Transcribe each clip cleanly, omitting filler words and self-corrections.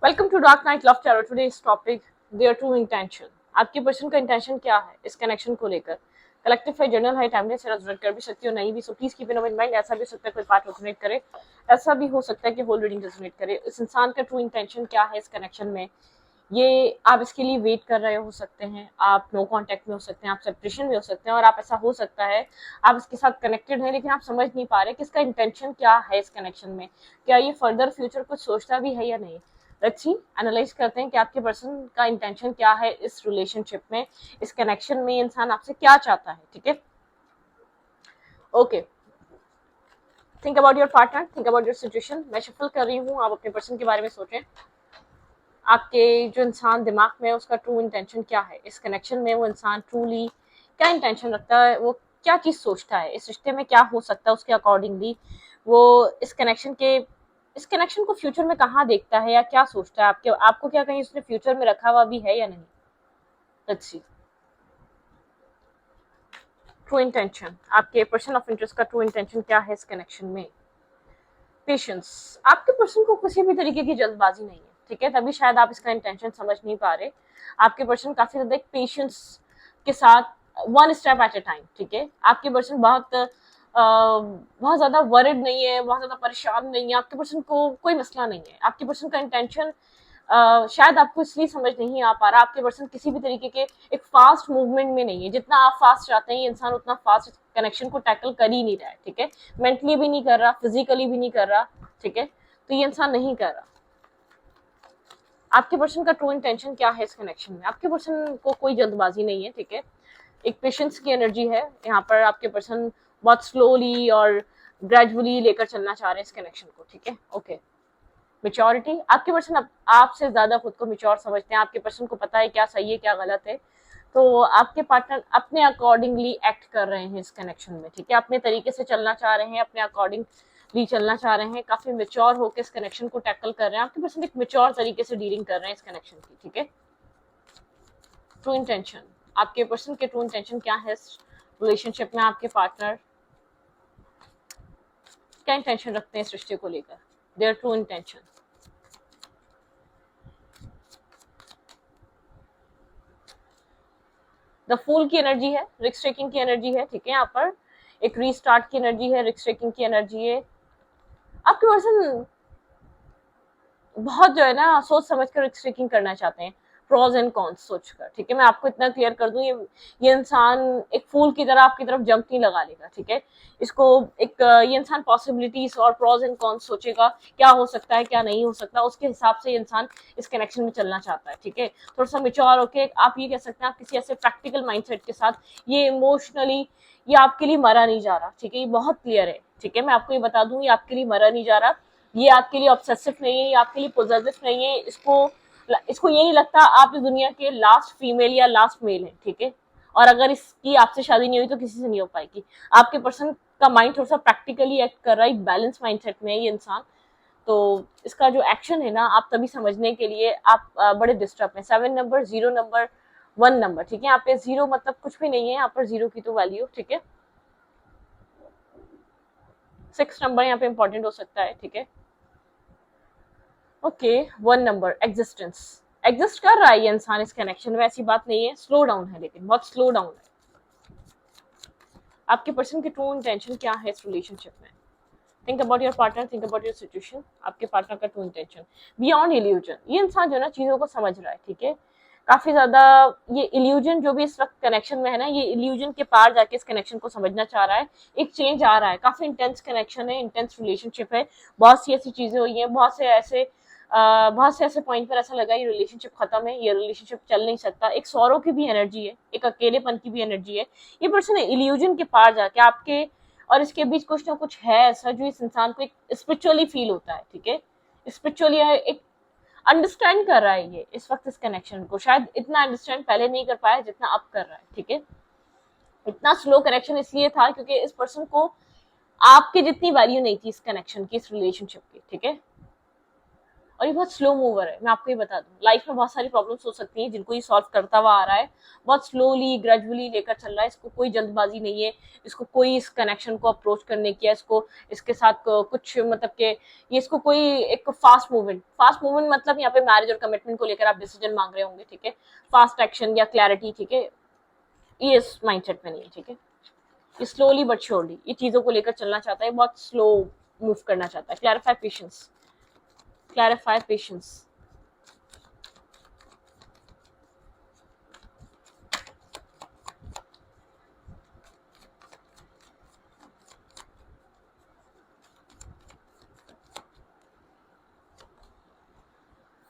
Welcome to dark night love tarot. Today's topic their true intention. आपके person का intention क्या है इस कनेक्शन को लेकर। कलेक्टिव है, जर्नल है, टाइमलेस है, रेजोनेट कर भी सकती हो, नहीं भी। So please keep in mind. ऐसा भी हो सकता है कोई पार्ट रेजोनेट करे, ऐसा भी हो सकता है कि होल रीडिंग रेजोनेट करे। इस इंसान का ट्रू इंटेंशन क्या है इस कनेक्शन में, ये आप इसके लिए वेट कर रहे हो सकते हैं, आप नो कांटेक्ट में हो सकते हैं, आप सेपरेशन में हो सकते हैं, और आप ऐसा हो सकता है आप इसके साथ कनेक्टेड हैं लेकिन आप समझ नहीं पा रहे कि इसका इंटेंशन क्या है इस कनेक्शन में। क्या ये फर्दर फ्यूचर कुछ सोचता भी है या नहीं। लेट्स सी, एनालाइज करते हैं कि आपके पर्सन का इंटेंशन क्या है इस रिलेशनशिप में, इस कनेक्शन में। ये इंसान आपसे क्या चाहता है, ठीक है। Okay, think about your partner, think about your situation. मैं शफल कर रही हूँ, आप अपने पर्सन के बारे में सोचें। आपके जो इंसान दिमाग में है उसका ट्रू इंटेंशन क्या है इस कनेक्शन में। वो इंसान ट्रूली क्या इंटेंशन रखता है, वो क्या चीज़ सोचता है इस रिश्ते में, क्या हो सकता है उसके अकॉर्डिंगली। वो इस कनेक्शन को फ्यूचर में कहाँ देखता है या क्या सोचता है। आपको क्या कहीं उसने फ्यूचर में रखा हुआ भी है या नहीं। लेट्स सी, ट्रू इंटेंशन, आपके पर्सन ऑफ इंटरेस्ट का ट्रू इंटेंशन क्या है इस कनेक्शन में। पेशेंस, आपके पर्सन को किसी भी तरीके की जल्दबाजी नहीं है, ठीक है, तभी शायद आप इसका इंटेंशन समझ नहीं पा रहे। आपके पर्सन काफी ज्यादा एक पेशेंस के साथ, one step at A time, ठीक है। आपके पर्सन बहुत ज्यादा वरिड नहीं है, बहुत ज्यादा परेशान नहीं है। आपके पर्सन को कोई मसला नहीं है। आपके पर्सन का इंटेंशन शायद आपको इसलिए समझ नहीं आ पा रहा, आपके पर्सन किसी भी तरीके के एक फास्ट मूवमेंट में नहीं है। जितना आप फास्ट चाहते हैं ये इंसान उतना फास्ट कनेक्शन को टैकल कर ही नहीं रहा है, ठीक है। मेंटली भी नहीं कर रहा, फिजिकली भी नहीं कर रहा, ठीक है। तो ये इंसान नहीं कर रहा। आपके पर्सन का ट्रू इंटेंशन क्या है इस कनेक्शन में। आपके पर्सन को कोई जल्दबाजी नहीं है, ठीक है। एक पेशेंस की एनर्जी है यहाँ पर। आपके पर्सन बहुत स्लोली और ग्रेजुअली लेकर चलना चाह रहे हैं इस कनेक्शन को, ठीक है। ओके, मेच्योरिटी, आपके पर्सन आपसे ज्यादा खुद को मेच्योर समझते हैं। आपके पर्सन को पता है क्या सही है क्या गलत है। तो आपके पार्टनर अपने अकॉर्डिंगली एक्ट कर रहे हैं इस कनेक्शन में, ठीक है। अपने तरीके से चलना चाह रहे हैं, अपने अकॉर्डिंगली चलना चाह रहे हैं, काफी मेच्योर होकर इस कनेक्शन को टैकल कर रहे हैं। आपके पर्सन एक मेच्योर तरीके से डीलिंग कर रहे हैं इस कनेक्शन की, ठीक है। ट्रू इंटेंशन, आपके पर्सन के ट्रू इंटेंशन क्या है इस रिलेशनशिप में। आपके पार्टनर क्या इंटेंशन रखते हैं इस रिश्ते को लेकर, their true intention. The fool की एनर्जी है, रिस्क टेकिंग की एनर्जी है, ठीक है। यहाँ पर एक रीस्टार्ट की एनर्जी है, रिस्क टेकिंग की एनर्जी है। आपके पर्सन बहुत जो है ना सोच समझ कर रिस्क टेकिंग करना चाहते हैं, प्रोज एंड कॉन्स सोचकर, ठीक है। मैं आपको इतना क्लियर कर दूं, ये इंसान एक फूल की तरह आपकी तरफ जंप नहीं लगा लेगा, ठीक है। इसको एक ये इंसान पॉसिबिलिटीज और प्रोज एंड कॉन्स सोचेगा, क्या हो सकता है क्या नहीं हो सकता, उसके हिसाब से ये इंसान इस कनेक्शन में चलना चाहता है, ठीक है। थोड़ा सा मेच्योर होके आप ये कह सकते हैं, आप किसी ऐसे प्रैक्टिकल माइंडसेट के साथ, ये इमोशनली ये आपके लिए मरा नहीं जा रहा, ठीक है। ये बहुत क्लियर है, ठीक है। मैं आपको ये बता दूं, ये आपके लिए मरा नहीं जा रहा, ये आपके लिए ऑब्सेसिव नहीं है, ये आपके लिए पोजेसिव नहीं है। इसको ये नहीं लगता आप इस दुनिया के लास्ट फीमेल या लास्ट मेल है, ठीक है। और अगर इसकी आपसे शादी नहीं हुई तो किसी से नहीं हो पाएगी। आपके पर्सन का माइंड थोड़ा सा प्रैक्टिकली एक्ट कर रहा है, एक बैलेंस माइंडसेट में है ये इंसान। तो इसका जो एक्शन है ना, आप तभी समझने के लिए आप बड़े डिस्टर्ब हैं। 7 नंबर, 0 नंबर, 1 नंबर, ठीक है। यहाँ पे 0 मतलब कुछ भी नहीं है, यहाँ पर 0 की तो वैल्यू, ठीक है। 6 नंबर यहाँ पे इंपॉर्टेंट हो सकता है, ठीक है। ओके, 1 नंबर, एग्जिस्टेंस, एग्जिस्ट कर रहा है ये इंसान इस कनेक्शन में, ऐसी बात नहीं है। स्लो डाउन है, लेकिन बहुत स्लो डाउन है। आपके पर्सन की ट्रू इंटेंशन क्या है इस रिलेशनशिप में। Think about your partner, think about your situation. आपके पार्टनर का ट्रू इंटेंशन बियॉन्ड इल्यूजन, ये इंसान जो है ना चीजों को समझ रहा है, ठीक है। काफी ज्यादा ये इल्यूजन जो भी इस वक्त कनेक्शन में है ना, ये इल्यूजन के पार जाके इस कनेक्शन को समझना चाह रहा है। एक चेंज आ रहा है, काफी इंटेंस कनेक्शन है, इंटेंस रिलेशनशिप है। बहुत सी ऐसी चीजें हुई हैं, बहुत से ऐसे पॉइंट पर ऐसा लगा ये रिलेशनशिप खत्म है, ये रिलेशनशिप चल नहीं सकता। एक सौरों की भी एनर्जी है, एक अकेलेपन की भी एनर्जी है। ये पर्सन इल्यूजन के पार जाके आपके और इसके बीच कुछ ना कुछ है ऐसा जो इस इंसान को एक स्पिरिचुअली फील होता है, ठीक है। स्पिरिचुअली एक अंडरस्टैंड कर रहा है ये इस वक्त इस कनेक्शन को। शायद इतना अंडरस्टैंड पहले नहीं कर पाया जितना अब कर रहा है, ठीक है। इतना स्लो कनेक्शन इसलिए था क्योंकि इस पर्सन को आपके जितनी वैल्यू नहीं थी इस कनेक्शन की, इस रिलेशनशिप की, ठीक है। और ये बहुत स्लो मूवर है। मैं आपको ये बता दूं, लाइफ में बहुत सारी प्रॉब्लम्स हो सकती हैं जिनको ये सॉल्व करता हुआ आ रहा है, बहुत स्लोली ग्रेजुअली लेकर चल रहा है। इसको कोई जल्दबाजी नहीं है, इसको कोई इस कनेक्शन को अप्रोच करने की, इसको इसके साथ कुछ मतलब के ये इसको कोई एक फास्ट मूवमेंट मतलब यहाँ पे मैरिज और कमिटमेंट को लेकर आप डिसीजन मांग रहे होंगे, ठीक है, फास्ट एक्शन या क्लैरिटी, ठीक है, ये इस माइंडसेट में नहीं है, ठीक है। ये स्लोली बट श्योरली ये चीजों को लेकर चलना चाहता है, बहुत स्लो मूव करना चाहता है। Clarify patience, clarify patience.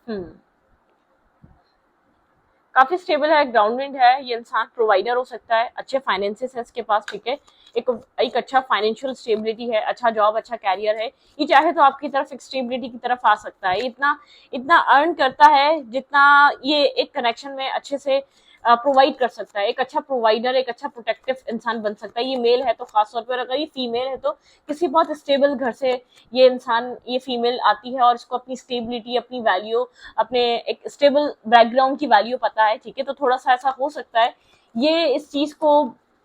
हम्म, काफी स्टेबल है, ग्राउंडेड है ये इंसान, प्रोवाइडर हो सकता है, अच्छे फाइनेंसेस है इसके पास, ठीक है, एक एक अच्छा फाइनेंशियल स्टेबिलिटी है, अच्छा जॉब, अच्छा कैरियर है। ये चाहे तो आपकी तरफ एक स्टेबिलिटी की तरफ आ सकता है, इतना इतना अर्न करता है जितना ये एक कनेक्शन में अच्छे से प्रोवाइड कर सकता है। एक अच्छा प्रोवाइडर, एक अच्छा प्रोटेक्टिव इंसान बन सकता है। ये मेल है तो खासतौर पर, अगर ये फीमेल है तो किसी बहुत स्टेबल घर से ये इंसान, ये फीमेल आती है और इसको अपनी स्टेबिलिटी, अपनी वैल्यू, अपने एक स्टेबल बैकग्राउंड की वैल्यू पता है, ठीक है। तो थोड़ा सा ऐसा हो सकता है, ये इस चीज को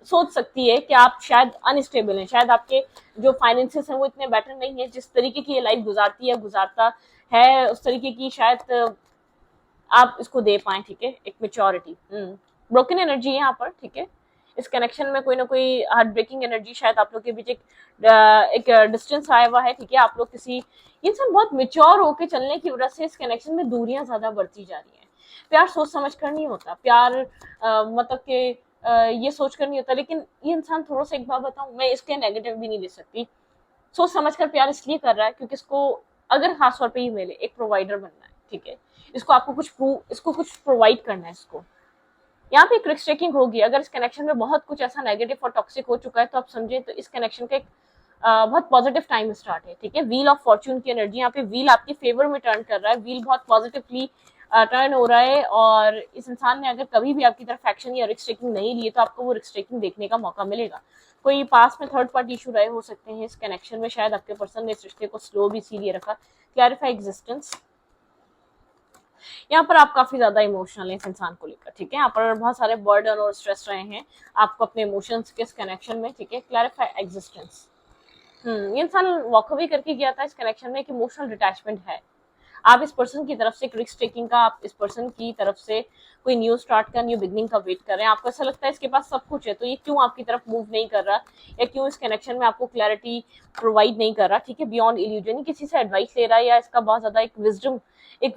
सोच सकती है कि आप शायद अनस्टेबल हैं, शायद आपके जो फाइनेंसेस हैं वो इतने बेटर नहीं है, जिस तरीके की ये लाइफ गुजारती है, गुजारता है, उस तरीके की शायद आप इसको दे पाए, ठीक है, एक मेच्योरिटी। ब्रोकन एनर्जी है यहाँ पर, ठीक है। इस कनेक्शन में कोई ना कोई हार्ट ब्रेकिंग एनर्जी, शायद आप लोग के बीच एक डिस्टेंस आया हुआ है, ठीक है। आप लोग किसी, ये इंसान बहुत मेच्योर होकर चलने की वजह से इस कनेक्शन में दूरियां ज्यादा बढ़ती जा रही हैं। प्यार सोच समझ कर नहीं होता, प्यार मतलब के ये सोच कर नहीं होता। लेकिन ये इंसान, थोड़ा सा एक बात बताऊं, मैं इसके नेगेटिव भी नहीं ले सकती, सोच समझ कर प्यार इसलिए कर रहा है क्योंकि इसको, अगर खासतौर पर ये मिले, एक प्रोवाइडर बनना है, ठीक है, इसको आपको इसको कुछ प्रोवाइड करना है। इसको यहाँ पे एक रिस्क टेकिंग होगी। अगर इस कनेक्शन में बहुत कुछ ऐसा नेगेटिव और टॉक्सिक हो चुका है तो आप समझे तो इस कनेक्शन का एक बहुत पॉजिटिव टाइम स्टार्ट है, ठीक है। व्हील ऑफ फॉर्च्यून की एनर्जी, यहाँ पे व्हील आपके फेवर में टर्न कर रहा है, व्हील बहुत पॉजिटिवली टर्न हो रहा है। और इस इंसान ने अगर कभी भी आपकी तरफ एक्शन या रिस्क टेकिंग नहीं लिए तो आपको वो रिस्क टेकिंग देखने का मौका मिलेगा। कोई पास में थर्ड पार्टी इशू रहे हो सकते हैं इस कनेक्शन में, शायद आपके पर्सन ने इस रिश्ते को स्लो भी इसीलिए रखा। क्लैरिफाई एग्जिस्टेंस, यहाँ पर आप काफी ज्यादा इमोशनल हैं इस इंसान को लेकर, ठीक है। यहाँ पर बहुत सारे बर्डन और स्ट्रेस रहे हैं आपको अपने इमोशंस के इस कनेक्शन में, ठीक है। क्लैरिफाई एग्जिस्टेंस, ये इंसान वॉक अवे करके गया था इस कनेक्शन में, एक इमोशनल डिटैचमेंट है। आप इस पर्सन की तरफ से एक रिस्क टेकिंग का, आप इस पर्सन की तरफ से कोई न्यू स्टार्ट का, न्यू बिगनिंग का वेट कर रहे हैं। आपको ऐसा लगता है इसके पास सब कुछ है तो ये क्यों आपकी तरफ मूव नहीं कर रहा, या क्यों इस कनेक्शन में आपको क्लैरिटी प्रोवाइड नहीं कर रहा, ठीक है। बियॉन्ड इल्यूजन, किसी से एडवाइस ले रहा है या इसका बहुत ज्यादा एक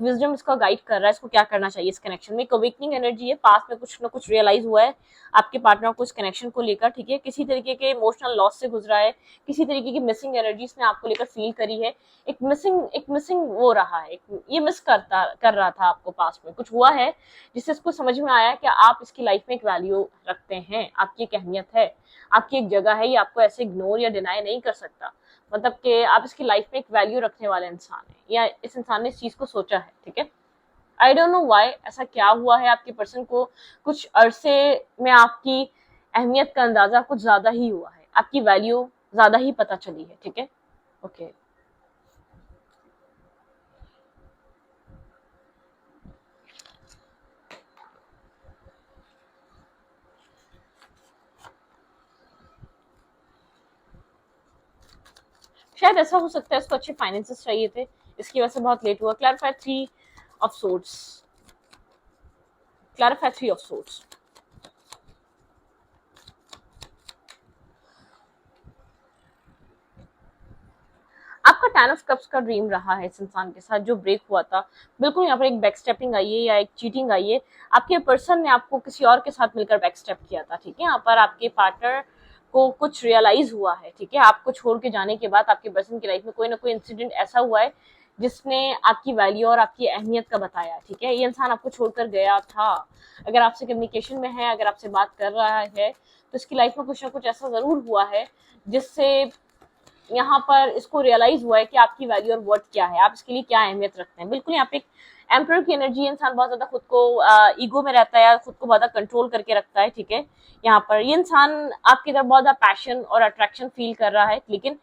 विजडम इसका गाइड कर रहा है, इसको क्या करना चाहिए इस कनेक्शन में। एक अवेकनिंग एनर्जी है, पास में कुछ ना कुछ रियलाइज हुआ है आपके पार्टनर को इस कनेक्शन को लेकर, ठीक है। किसी तरीके के इमोशनल लॉस से गुजरा है, किसी तरीके की मिसिंग एनर्जी इसने आपको लेकर फील करी है। एक मिसिंग वो रहा है, ये मिस कर रहा था आपको, पास में कुछ हुआ है जिससे इसको समझ में आया कि आप इसकी लाइफ में एक वैल्यू रखते हैं, आपकी एक अहमियत है, आपकी एक जगह है, ये आपको ऐसे इग्नोर या डिनाई नहीं कर सकता। मतलब कि आप इसकी लाइफ में एक वैल्यू रखने वाले इंसान है, या इस इंसान ने इस चीज को सोचा है, ठीक है। आई डोंट नो व्हाई ऐसा क्या हुआ है, आपके पर्सन को कुछ अरसे में आपकी अहमियत का अंदाजा कुछ ज्यादा ही हुआ है, आपकी वैल्यू ज्यादा ही पता चली है, ठीक है। ओके, शायद ऐसा हो सकता है इसको अच्छे फाइनेंसेस चाहिए थे, इसकी वजह से बहुत लेट हुआ। Clarify three of sorts, clarify three of sorts. आपका 10 ऑफ कप्स का ड्रीम रहा है इस इंसान के साथ जो ब्रेक हुआ था, बिल्कुल यहाँ पर एक बैक स्टेपिंग आई है या एक चीटिंग आई है। आपके पर्सन ने आपको किसी और के साथ मिलकर बैक स्टेप किया था, ठीक है। यहाँ पर आपके पार्टनर को कुछ रियलाइज हुआ है, ठीक है। आपको छोड़ के जाने के बाद आपके पर्सन की लाइफ में कोई ना कोई इंसिडेंट ऐसा हुआ है जिसने आपकी वैल्यू और आपकी अहमियत का बताया, ठीक है। ये इंसान आपको छोड़कर गया था, अगर आपसे कम्युनिकेशन में है, अगर आपसे बात कर रहा है तो इसकी लाइफ में कुछ ना कुछ ऐसा जरूर हुआ है जिससे यहाँ पर इसको रियलाइज हुआ है कि आपकी वैल्यू और वर्थ क्या है, आप इसके लिए क्या अहमियत रखते हैं। बिल्कुल यहाँ पे एक एम्परर की एनर्जी, इंसान बहुत ज्यादा खुद को ईगो में रहता है या खुद को बहुत ज्यादा कंट्रोल करके रखता है, ठीक है। यहाँ पर ये इंसान आपकी तरफ बहुत ज्यादा पैशन और अट्रैक्शन फील कर रहा है, लेकिन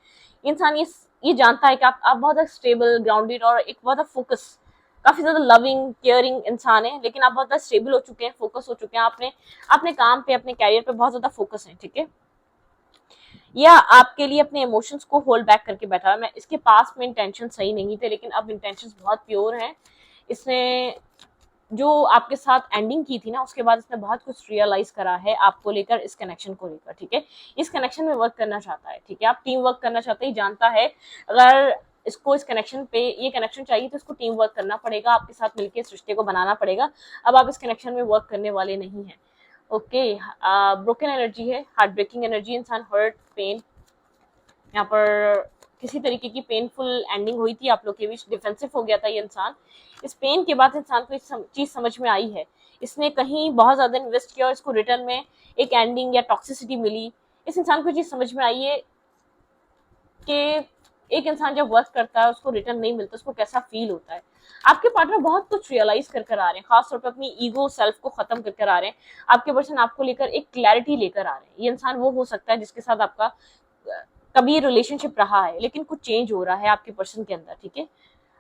इंसान ये जानता है कि आप बहुत ज्यादा स्टेबल, ग्राउंडेड और एक बहुत ज्यादा फोकस, काफी ज्यादा लविंग केयरिंग इंसान है, लेकिन आप बहुत ज्यादा स्टेबल हो चुके हैं, फोकस हो चुके हैं, आपने अपने काम पे, अपने कैरियर पे बहुत ज्यादा फोकस है, ठीक है। या आपके लिए अपने इमोशंस को होल्ड बैक करके बैठा है। मैं इसके पास में इंटेंशन सही नहीं थे, लेकिन अब इंटेंशंस बहुत प्योर हैं। इसने जो आपके साथ एंडिंग की थी ना, उसके बाद इसने बहुत कुछ रियलाइज करा है आपको लेकर, इस कनेक्शन को लेकर, ठीक है। इस कनेक्शन में वर्क करना चाहता है, ठीक है। आप टीम वर्क करना चाहते ही जानता है, अगर इसको इस कनेक्शन पे ये कनेक्शन चाहिए तो इसको टीम वर्क करना पड़ेगा, आपके साथ मिलकर इस रिश्ते को बनाना पड़ेगा। अब आप इस कनेक्शन में वर्क करने वाले नहीं हैं, ओके। ब्रोकन एनर्जी है, हार्ट ब्रेकिंग एनर्जी, इंसान हर्ट, पेन, यहाँ पर किसी तरीके की पेनफुल एंडिंग हुई थी आप लोग के बीच, डिफेंसिव हो गया था ये इंसान। इस पेन के बाद इंसान को एक चीज समझ में आई है, इसने कहीं बहुत ज्यादा इन्वेस्ट किया और इसको रिटर्न में एक एंडिंग या टॉक्सिसिटी मिली। इस इंसान को चीज समझ में आई है कि एक इंसान जब वर्क करता है उसको रिटर्न नहीं मिलता, उसको कैसा फील होता है। आपके पार्टनर बहुत कुछ रियलाइज कर आ रहे हैं, खासतौर पर अपनी ईगो सेल्फ को खत्म कर आ रहे हैं। आपके पर्सन आपको लेकर एक क्लैरिटी लेकर आ रहे हैं। ये इंसान वो हो सकता है जिसके साथ आपका कभी रिलेशनशिप रहा है, लेकिन कुछ चेंज हो रहा है आपके पर्सन के अंदर, ठीक है।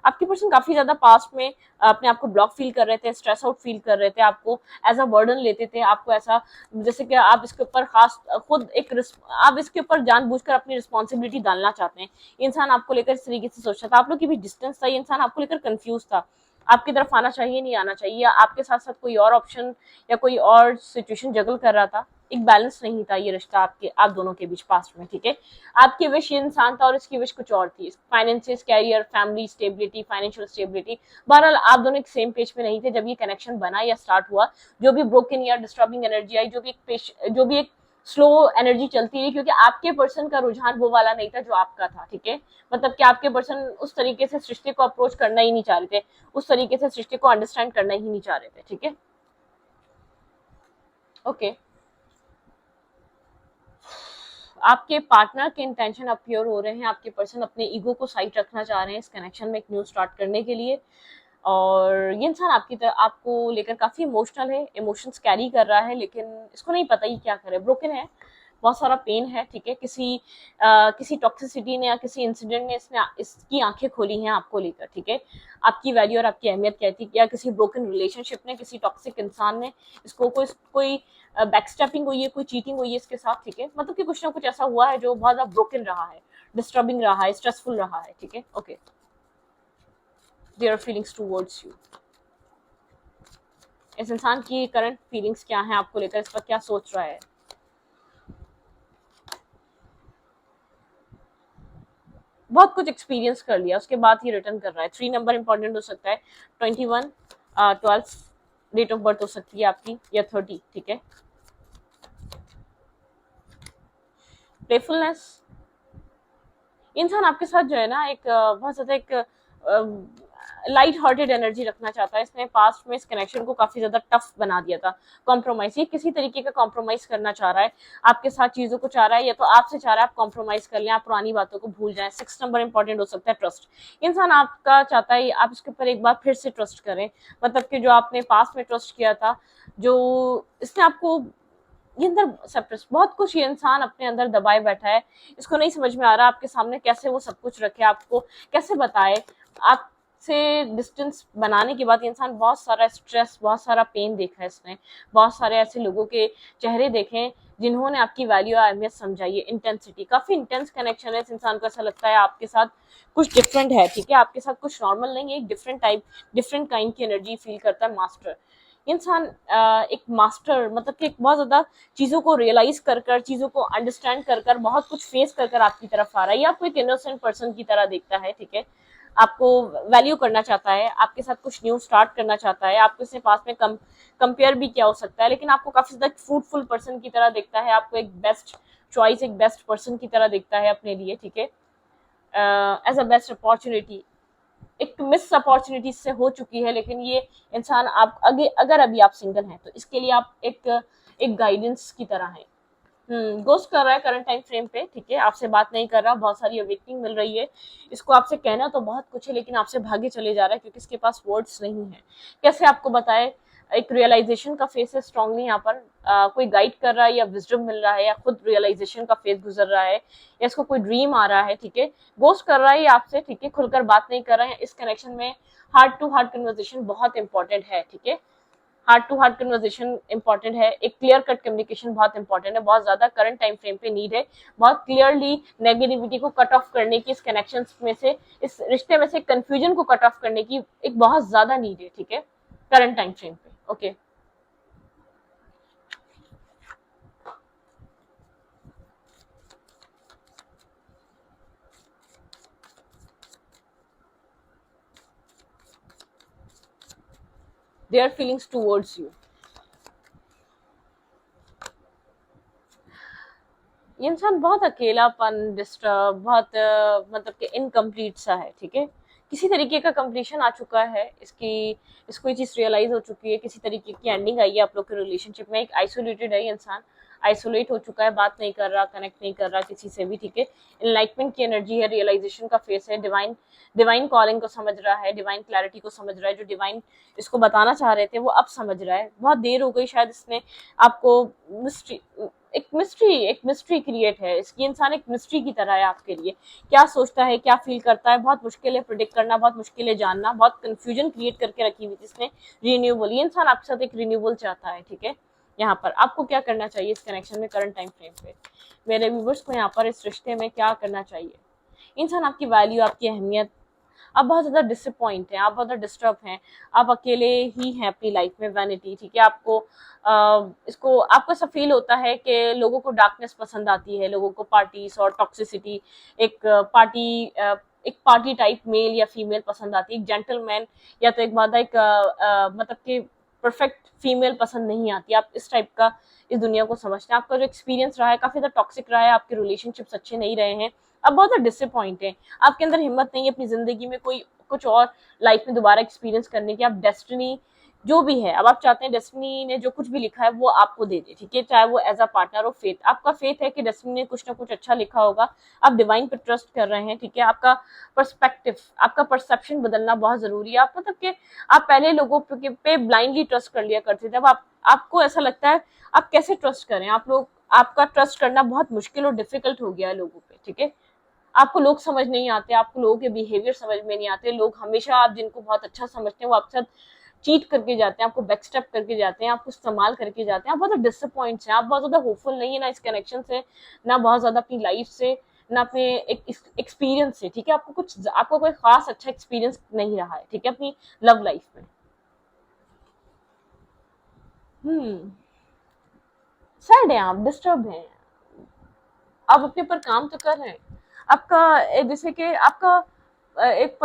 आपके पर्सन काफी ज्यादा पास्ट में अपने आप को ब्लॉक फील कर रहे थे, स्ट्रेस आउट फील कर रहे थे, आपको एज अ बर्डन लेते थे, आपको ऐसा जैसे कि आप इसके ऊपर खास खुद एक आप इसके ऊपर जानबूझकर अपनी रिस्पॉन्सिबिलिटी डालना चाहते हैं। इंसान आपको लेकर इस तरीके से सोचता था, आप लोग की भी डिस्टेंस था, ये इंसान आपको लेकर कंफ्यूज था, आपकी तरफ आना चाहिए नहीं आना चाहिए, या आपके साथ साथ कोई और ऑप्शन या कोई और सिचुएशन जगल कर रहा था। एक बैलेंस नहीं था ये रिश्ता आप दोनों के बीच पास्ट में, ठीक है। आपकी विश ये इंसान था और इसकी विश कुछ और थी, finances, career, family stability, financial stability. बहरहाल आप दोनों एक सेम पेज पे नहीं थे जब ये कनेक्शन बना या स्टार्ट हुआ। जो भी ब्रोकन या डिस्टर्बिंग एनर्जी आई, जो भी एक स्लो एनर्जी चलती रही, क्योंकि आपके पर्सन का रुझान वो वाला नहीं था जो आपका था, ठीक है। मतलब कि आपके पर्सन उस तरीके से सृष्टि को अप्रोच करना ही नहीं चाह रहे थे, उस तरीके से सृष्टि को अंडरस्टैंड करना ही नहीं चाह रहे थे, ठीक है, ओके। आपके पार्टनर के इंटेंशन अब प्योर हो रहे हैं, आपके पर्सन अपने ईगो को साइड रखना चाह रहे हैं इस कनेक्शन में एक न्यू स्टार्ट करने के लिए। और ये इंसान आपकी तरह आपको लेकर काफी इमोशनल है, इमोशंस कैरी कर रहा है, लेकिन इसको नहीं पता ये क्या करे, ब्रोकन है, बहुत सारा पेन है, ठीक है। किसी टॉक्सिसिटी ने या किसी इंसिडेंट ने इसकी आंखें खोली हैं आपको लेकर, ठीक है। आपकी वैल्यू और आपकी अहमियत क्या थी, या किसी ब्रोकन रिलेशनशिप ने, किसी टॉक्सिक इंसान ने इसको कोई बैकस्टेपिंग हुई है, कोई चीटिंग हुई है इसके साथ, ठीक है। मतलब कि कुछ ना कुछ ऐसा हुआ है जो बहुत ज्यादा ब्रोकन रहा है, डिस्टर्बिंग रहा है, स्ट्रेसफुल रहा है, ठीक है, okay. Their feelings towards you, इस इंसान की करंट फीलिंग्स क्या है आपको लेकर, इस पर क्या सोच रहा है। बहुत कुछ एक्सपीरियंस कर लिया उसके बाद ही रिटर्न कर रहा है। 3 नंबर इंपॉर्टेंट हो सकता है, 21, 12 डेट ऑफ बर्थ हो सकती है आपकी, या 30, ठीक है। प्लेफुलनेस, इंसान आपके साथ जो है ना एक बहुत ज्यादा एक लाइट हार्टेड एनर्जी रखना चाहता है। इसने पास्ट में इस कनेक्शन को काफी ज्यादा टफ बना दिया था, कॉम्प्रोमाइज, ये किसी तरीके का कॉम्प्रोमाइज करना चाह रहा है आपके साथ, चीजों को चाह रहा है, या तो आपसे चाह रहा है आप कॉम्प्रोमाइज कर लें, आप पुरानी बातों को भूल जाएं। 6 नंबर इंपॉर्टेंट हो सकता है, ट्रस्ट, इंसान आपका चाहता है आप इसके ऊपर एक बार फिर से ट्रस्ट करें, मतलब कि जो आपने पास्ट में ट्रस्ट किया था, जो इसने आपको, ये अंदर सप्रेस बहुत कुछ ये इंसान अपने अंदर दबाए बैठा है, इसको नहीं समझ में आ रहा आपके सामने कैसे वो सब कुछ रखे, आपको कैसे बताए। आपसे डिस्टेंस बनाने के बाद इंसान बहुत सारा स्ट्रेस, बहुत सारा पेन देखा है इसने, बहुत सारे ऐसे लोगों के चेहरे देखे हैं जिन्होंने आपकी वैल्यू और अहमियत समझाई है। इंटेंसिटी, काफी इंटेंस कनेक्शन है, इस इंसान को ऐसा लगता है आपके साथ कुछ डिफरेंट है, ठीक है, आपके साथ कुछ नॉर्मल नहीं है, एक डिफरेंट काइंड की एनर्जी फील करता है। मास्टर, इंसान एक मास्टर, मतलब कि एक बहुत ज्यादा चीजों को रियलाइज कर चीजों को अंडरस्टैंड कर बहुत कुछ फेस कर आपकी तरफ आ रहा है, या आपको एक इनोसेंट पर्सन की तरह देखता है, ठीक है। आपको वैल्यू करना चाहता है, आपके साथ कुछ न्यू स्टार्ट करना चाहता है, आपको इससे पास में कंपेयर भी क्या हो सकता है, लेकिन आपको काफी ज्यादा फ्रूटफुल पर्सन की तरह देखता है, आपको एक बेस्ट चॉइस, एक बेस्ट पर्सन की तरह देखता है अपने लिए, ठीक है, एज अ बेस्ट अपॉर्चुनिटी। एक मिस अपॉर्चुनिटी से हो चुकी है, लेकिन ये इंसान आप अगर अभी आप सिंगल हैं तो इसके लिए आप एक गाइडेंस की तरह है। गोस्ट कर रहा है करंट टाइम फ्रेम पे, ठीक है, आपसे बात नहीं कर रहा, बहुत सारी अवेकनिंग मिल रही है, इसको आपसे कहना तो बहुत कुछ है लेकिन आपसे भागे चले जा रहा है क्योंकि इसके पास वर्ड्स नहीं है। कैसे आपको बताए, एक रियलाइजेशन का फेस है स्ट्रांगली यहाँ पर, कोई गाइड कर रहा है या विजडम मिल रहा है या खुद रियलाइजेशन का फेस गुजर रहा है या इसको कोई ड्रीम आ रहा है, ठीक है, गोस्ट कर रहा है आपसे, ठीक है, खुलकर बात नहीं कर रहा है। इस कनेक्शन में हार्ट टू हार्ट कन्वर्सेशन बहुत इंपॉर्टेंट है, ठीक है, heart to heart conversation important है, एक क्लियर कट कम्युनिकेशन बहुत इंपॉर्टेंट है, बहुत ज्यादा करंट टाइम फ्रेम पे नीड है, बहुत क्लियरली नेगेटिविटी को कट ऑफ करने की, इस कनेक्शन में से, इस रिश्ते में से कंफ्यूजन को कट ऑफ करने की एक बहुत ज्यादा नीड है, ठीक है, करंट टाइम फ्रेम पे। Okay, their feelings towards you, ये इंसान बहुत अकेलापन, डिस्टर्ब, बहुत मतलब कि इनकम्प्लीट सा है, ठीक है, किसी तरीके का कंप्लीशन आ चुका है, इसको ये चीज रियलाइज हो चुकी है, किसी तरीके की एंडिंग आई है आप लोग के रिलेशनशिप में, एक आइसोलेटेड है ये इंसान, आइसोलेट हो चुका है, बात नहीं कर रहा, कनेक्ट नहीं कर रहा किसी से भी, ठीक है, इनलाइटमेंट की एनर्जी है, रियलाइजेशन का फेस है, डिवाइन डिवाइन कॉलिंग को समझ रहा है, डिवाइन क्लैरिटी को समझ रहा है, जो डिवाइन इसको बताना चाह रहे थे वो अब समझ रहा है, बहुत देर हो गई शायद इसने आपको मिस्ट्री, एक मिस्ट्री क्रिएट है इसकी, इंसान एक मिस्ट्री की तरह है आपके लिए, क्या सोचता है, क्या फील करता है, बहुत मुश्किल है प्रिडिक्ट करना, बहुत मुश्किल है जानना, बहुत कंफ्यूजन क्रिएट करके रखी हुई थी इसने। रिन्यूअल, ये इंसान आपके साथ एक रिन्यूअल चाहता है, ठीक है, यहाँ पर आपको क्या करना चाहिए इस कनेक्शन में, करंट टाइम फ्रेम पे मेरे व्यूवर्स को यहाँ पर इस रिश्ते में क्या करना चाहिए। इंसान आपकी वैल्यू, आपकी अहमियत, आप बहुत ज़्यादा डिसअपॉइंट हैं, आप बहुत ज़्यादा डिस्टर्ब हैं, आप अकेले ही हैं अपनी लाइफ में, वैनिटी, ठीक है, आपको इसको आपको ऐसा फील होता है कि लोगों को डार्कनेस पसंद आती है, लोगों को पार्टीज और टॉक्सिसिटी, एक एक पार्टी टाइप मेल या फीमेल पसंद आती है, एक जेंटलमैन या तो एक बात एक मतलब कि परफेक्ट फीमेल पसंद नहीं आती, आप इस टाइप का इस दुनिया को समझते हैं, आपका जो एक्सपीरियंस रहा है काफी ज्यादा टॉक्सिक रहा है, आपके रिलेशनशिप्स अच्छे नहीं रहे हैं, अब बहुत ज्यादा डिसअपॉइंट है, आपके अंदर हिम्मत नहीं है अपनी जिंदगी में कोई कुछ और लाइफ में दोबारा एक्सपीरियंस करने की, आप डेस्टिनी जो भी है, अब आप चाहते हैं डेस्टिनी ने जो कुछ भी लिखा है वो आपको दे दे, ठीक है, चाहे वो एज अ पार्टनर हो, फेथ, आपका फेथ है कि डेस्टिनी ने कुछ ना कुछ अच्छा लिखा होगा, आप डिवाइन पे ट्रस्ट कर रहे हैं, ठीक है, आपका पर्सपेक्टिव, आपका परसेप्शन बदलना बहुत जरूरी है, आप मतलब कि आप पहले लोगों पे ब्लाइंडली ट्रस्ट कर लिया करते थे, अब आपको ऐसा लगता है आप कैसे ट्रस्ट करें, आप लोग, आपका ट्रस्ट करना बहुत मुश्किल और डिफिकल्ट हो गया है लोगों पे, ठीक है, आपको लोग समझ नहीं आते, आपको लोगों के बिहेवियर समझ में नहीं आते, लोग हमेशा आप जिनको बहुत अच्छा समझते हैं वो आपके साथ चीट करके जाते हैं, आपको बैकस्टेप करके जाते हैं, आपको इस्तेमाल करके जाते हैं, आप बहुत डिसअपॉइंट हैं, आप बहुत ज्यादा होपफुल नहीं है ना इस कनेक्शन से, ना बहुत ज्यादा अपनी लाइफ से, ना अपने एक एक्सपीरियंस से, ठीक है, आपको कोई खास अच्छा एक्सपीरियंस नहीं रहा है, ठीक है, अपनी लव लाइफ में। हम्म, सैड है, आप डिस्टर्ब हैं, आप अपने पर काम तो कर रहे हैं, आपका जैसे कि आपका एक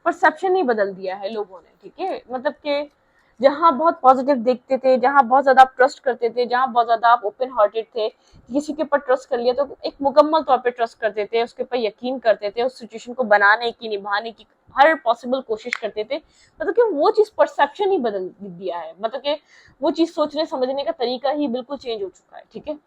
परसेप्शन ही बदल दिया है लोगों ने, ठीक है, मतलब कि जहाँ बहुत पॉजिटिव देखते थे, जहाँ बहुत ज्यादा आप ट्रस्ट करते थे, जहाँ बहुत ज्यादा आप ओपन हार्टेड थे, किसी के ऊपर ट्रस्ट कर लिया तो एक मुकम्मल तौर पे ट्रस्ट करते थे, उसके ऊपर यकीन करते थे, उस सिचुएशन को बनाने की, निभाने की हर पॉसिबल कोशिश करते थे, मतलब कि वो चीज परसेप्शन ही बदल दिया है, मतलब कि वो चीज सोचने समझने का तरीका ही बिल्कुल चेंज हो चुका है, ठीक है,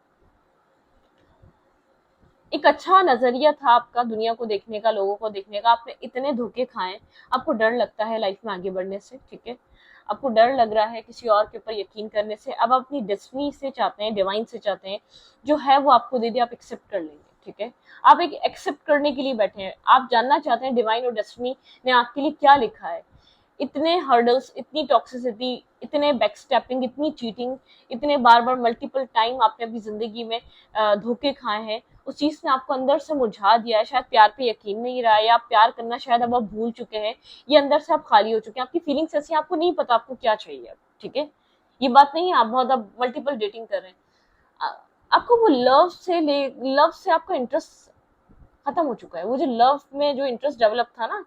एक अच्छा नजरिया था आपका दुनिया को देखने का, लोगों को देखने का, आपने इतने धोखे खाए, आपको डर लगता है लाइफ में आगे बढ़ने से, ठीक है, आपको डर लग रहा है किसी और के ऊपर यकीन करने से, अब आप अपनी डेस्टिनी से चाहते हैं, डिवाइन से चाहते हैं जो है वो आपको दे दे, आप एक्सेप्ट कर लेंगे, ठीक है, आप एक एक्सेप्ट करने के लिए बैठे हैं, आप जानना चाहते हैं डिवाइन और डेस्टिनी ने आपके लिए क्या लिखा है, इतने हर्डल्स, इतनी टॉक्सिसिटी, इतने बैकस्टेपिंग, इतनी चीटिंग, इतने बार बार मल्टीपल टाइम आपने अपनी जिंदगी में धोखे खाए हैं, उस चीज ने आपको अंदर से मुरझा दिया है, शायद प्यार पे यकीन नहीं रहा है, या आप प्यार करना शायद अब आप भूल चुके हैं, ये अंदर से आप खाली हो चुके हैं, आपकी फीलिंग्स ऐसी, आपको नहीं पता आपको क्या चाहिए अब, ठीक है, ये बात नहीं है आप बहुत अब मल्टीपल डेटिंग कर रहे हैं, आपको वो लव से आपका इंटरेस्ट खत्म हो चुका है, वो जो लव में जो इंटरेस्ट डेवलप था ना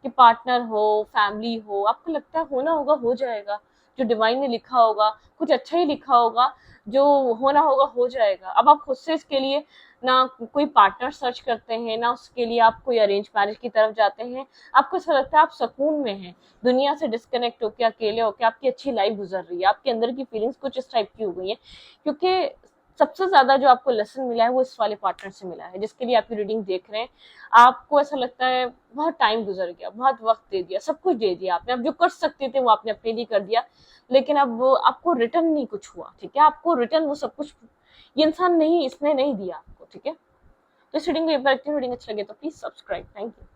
कि पार्टनर हो, फैमिली हो, आपको लगता है होना होगा हो जाएगा, जो डिवाइन ने लिखा होगा कुछ अच्छा ही लिखा होगा, जो होना होगा हो जाएगा, अब आप खुद से इसके लिए ना कोई पार्टनर सर्च करते हैं, ना उसके लिए आप कोई अरेंज मैरिज की तरफ जाते हैं, आपको ऐसा लगता है आप सुकून में हैं, दुनिया से डिस्कनेक्ट होकर, अकेले होकर आपकी अच्छी लाइफ गुजर रही है, आपके अंदर की फीलिंग्स कुछ इस टाइप की हो गई है, क्योंकि सबसे ज्यादा जो आपको लेसन मिला है वो इस वाले पार्टनर से मिला है, जिसके लिए आपकी रीडिंग देख रहे हैं। आपको ऐसा लगता है बहुत टाइम गुजर गया, बहुत वक्त दे दिया, सब कुछ दे दिया आपने, अब जो कर सकते थे वो आपने अपने लिए कर दिया, लेकिन अब वो आपको रिटर्न नहीं कुछ हुआ, ठीक है। आपको रिटर्न वो सब कुछ ये इंसान नहीं, इसने नहीं दिया आपको, ठीक है। तो इस रीडिंग को एक बार रीडिंग अच्छा लगे तो प्लीज सब्सक्राइब। Thank you.